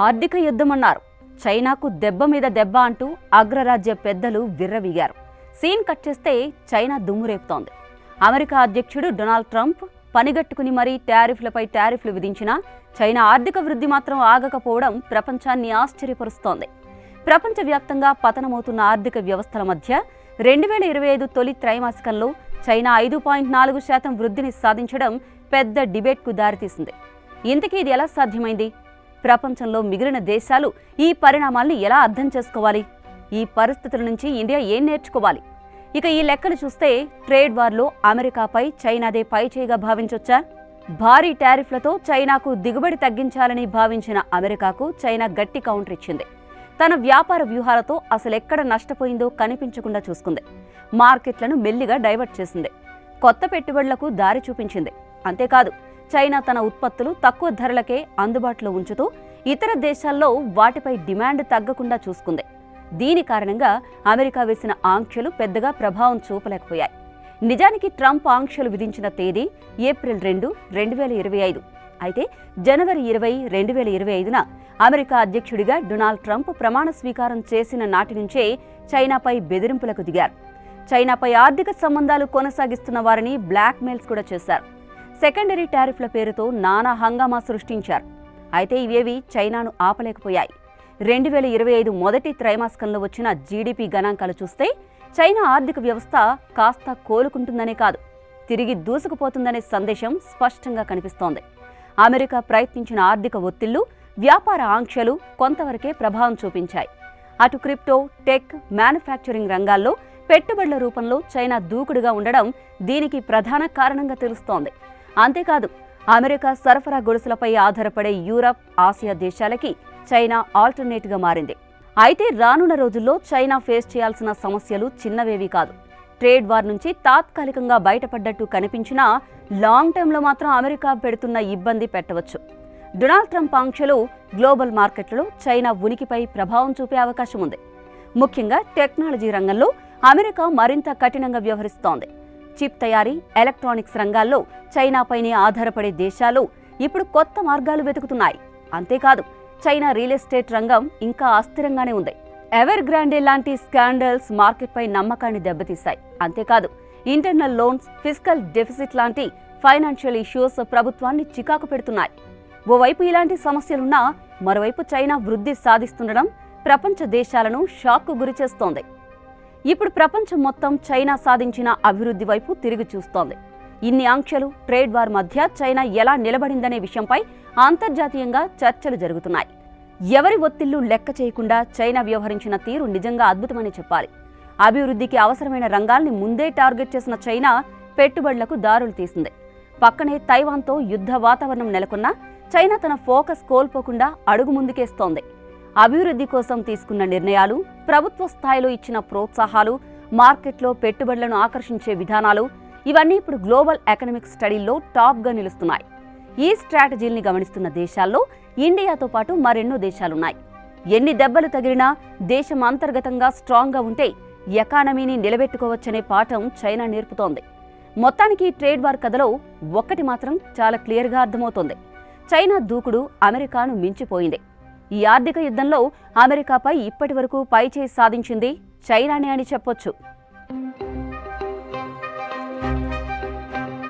ఆర్థిక యుద్ధమన్నారు. చైనాకు దెబ్బ మీద దెబ్బ అంటూ అగ్రరాజ్య పెద్దలు విర్రవీగారు. సీన్ కట్ చేస్తే చైనా దుమ్మురేపుతోంది. అమెరికా అధ్యక్షుడు డొనాల్డ్ ట్రంప్ పనిగట్టుకుని మరీ టారిఫ్లపై టారిఫ్లు విధించినా చైనా ఆర్థిక వృద్ధి మాత్రం ఆగకపోవడం ప్రపంచాన్ని ఆశ్చర్యపరుస్తోంది. ప్రపంచవ్యాప్తంగా పతనమవుతున్న ఆర్థిక వ్యవస్థల మధ్య 2025 తొలి త్రైమాసికంలో చైనా 5.4% వృద్ధిని సాధించడం పెద్ద డిబేట్కు దారితీసింది. ఇంతకీ ఇది ఎలా సాధ్యమైంది? ప్రపంచంలో మిగిలిన దేశాలు ఈ పరిణామాల్ని ఎలా అర్థం చేసుకోవాలి? ఈ పరిస్థితుల నుంచి ఇండియా ఏం నేర్చుకోవాలి? ఇక ఈ లెక్కలు చూస్తే ట్రేడ్ వార్లో అమెరికాపై చైనాదే పైచేయిగా భావించొచ్చా? భారీ టారిఫ్లతో చైనాకు దిగుబడి తగ్గించాలని భావించిన అమెరికాకు చైనా గట్టి కౌంటర్ ఇచ్చింది. తన వ్యాపార వ్యూహాలతో అసలెక్కడ నష్టపోయిందో కనిపించకుండా చూసుకుంది. మార్కెట్లను మెల్లిగా డైవర్ట్ చేసింది. కొత్త పెట్టుబడులకు దారి చూపించింది. అంతేకాదు, చైనా తన ఉత్పత్తులు తక్కువ ధరలకే అందుబాటులో ఉంచుతూ ఇతర దేశాల్లో వాటిపై డిమాండ్ తగ్గకుండా చూసుకుంది. దీని కారణంగా అమెరికా వేసిన ఆంక్షలు పెద్దగా ప్రభావం చూపలేకపోయాయి. నిజానికి ట్రంప్ ఆంక్షలు విధించిన తేదీ ఏప్రిల్ 2, 2025. అయితే జనవరి 20, 2025న అమెరికా అధ్యక్షుడిగా డొనాల్డ్ ట్రంప్ ప్రమాణ స్వీకారం చేసిన నాటి నుంచే చైనాపై బెదిరింపులకు దిగారు. చైనాపై ఆర్థిక సంబంధాలు కొనసాగిస్తున్న వారిని బ్లాక్మెయిల్స్ కూడా చేశారు. సెకండరీ టారిఫ్ల పేరుతో నానా హంగామా సృష్టించారు. అయితే ఇవేవి చైనాను ఆపలేకపోయాయి. 2025 మొదటి త్రైమాసికంలో వచ్చిన జీడీపీ గణాంకాలు చూస్తే చైనా ఆర్థిక వ్యవస్థ కాస్త కోలుకుంటుందనే కాదు, తిరిగి దూసుకుపోతుందనే సందేశం స్పష్టంగా కనిపిస్తోంది. అమెరికా ప్రయత్నించిన ఆర్థిక ఒత్తిళ్లు, వ్యాపార ఆంక్షలు కొంతవరకే ప్రభావం చూపించాయి. అటు క్రిప్టో, టెక్, మ్యానుఫ్యాక్చరింగ్ రంగాల్లో పెట్టుబడుల రూపంలో చైనా దూకుడుగా ఉండడం దీనికి ప్రధాన కారణంగా తెలుస్తోంది. అంతేకాదు, అమెరికా సరఫరా గొలుసులపై ఆధారపడే యూరప్, ఆసియా దేశాలకి చైనా ఆల్టర్నేట్గా మారింది. అయితే రానున్న రోజుల్లో చైనా ఫేస్ చేయాల్సిన సమస్యలు చిన్నవేవీ కాదు. ట్రేడ్ వార్ నుంచి తాత్కాలికంగా బయటపడ్డట్టు కనిపించినా లాంగ్ టర్మ్లో మాత్రం అమెరికా పెడుతున్న ఇబ్బంది పెట్టవచ్చు. డొనాల్డ్ ట్రంప్ ఆంక్షలు గ్లోబల్ మార్కెట్లలో చైనా ఉనికిపై ప్రభావం చూపే అవకాశం ఉంది. ముఖ్యంగా టెక్నాలజీ రంగంలో అమెరికా మరింత కఠినంగా వ్యవహరిస్తోంది. చిప్ తయారీ, ఎలక్ట్రానిక్స్ రంగాల్లో చైనాపైనే ఆధారపడే దేశాలు ఇప్పుడు కొత్త మార్గాలు వెతుకుతున్నాయి. అంతేకాదు, చైనా రియల్ ఎస్టేట్ రంగం ఇంకా అస్థిరంగానే ఉంది. ఎవర్ గ్రాండే లాంటి స్కాండల్స్ మార్కెట్పై నమ్మకాన్ని దెబ్బతీశాయి. అంతేకాదు, ఇంటర్నల్ లోన్స్, ఫిస్కల్ డెఫిసిట్ లాంటి ఫైనాన్షియల్ ఇష్యూస్ ప్రభుత్వాన్ని చికాకు పెడుతున్నాయి. ఓవైపు ఇలాంటి సమస్యలున్నా మరోవైపు చైనా వృద్ధి సాధిస్తుండడం ప్రపంచ దేశాలను షాక్కు గురిచేస్తోంది. ఇప్పుడు ప్రపంచం మొత్తం చైనా సాధించిన అభివృద్ధి వైపు తిరిగి చూస్తోంది. ఇన్ని ఆంక్షలు, ట్రేడ్ వార్ మధ్య చైనా ఎలా నిలబడిందనే విషయంపై అంతర్జాతీయంగా చర్చలు జరుగుతున్నాయి. ఎవరి ఒత్తిళ్లు లెక్క చేయకుండా చైనా వ్యవహరించిన తీరు నిజంగా అద్భుతమని చెప్పాలి. అభివృద్ధికి అవసరమైన రంగాల్ని ముందే టార్గెట్ చేసిన చైనా పెట్టుబడులకు దారులు తీసింది. పక్కనే తైవాన్తో యుద్ధ వాతావరణం నెలకొన్నా చైనా తన ఫోకస్ కోల్పోకుండా అడుగు ముందుకేస్తోంది. అభివృద్ధి కోసం తీసుకున్న నిర్ణయాలు, ప్రభుత్వ స్థాయిలో ఇచ్చిన ప్రోత్సాహాలు, మార్కెట్లో పెట్టుబడులను ఆకర్షించే విధానాలు ఇవన్నీ ఇప్పుడు గ్లోబల్ ఎకనామిక్ స్టడీల్లో టాప్గా నిలుస్తున్నాయి. ఈ స్ట్రాటజీల్ని గమనిస్తున్న దేశాల్లో ఇండియాతో పాటు మరెన్నో దేశాలున్నాయి. ఎన్ని దెబ్బలు తగిలినా దేశం అంతర్గతంగా స్ట్రాంగ్గా ఉంటే ఎకానమీని నిలబెట్టుకోవచ్చనే పాఠం చైనా నేర్పుతోంది. మొత్తానికి ట్రేడ్ వార్ కథలో ఒక్కటి మాత్రం చాలా క్లియర్గా అర్థమవుతోంది. చైనా దూకుడు అమెరికాను మించిపోయింది. ఈ ఆర్థిక యుద్ధంలో అమెరికాపై ఇప్పటి వరకు పైచేయి సాధించింది చైనానే అని చెప్పొచ్చు.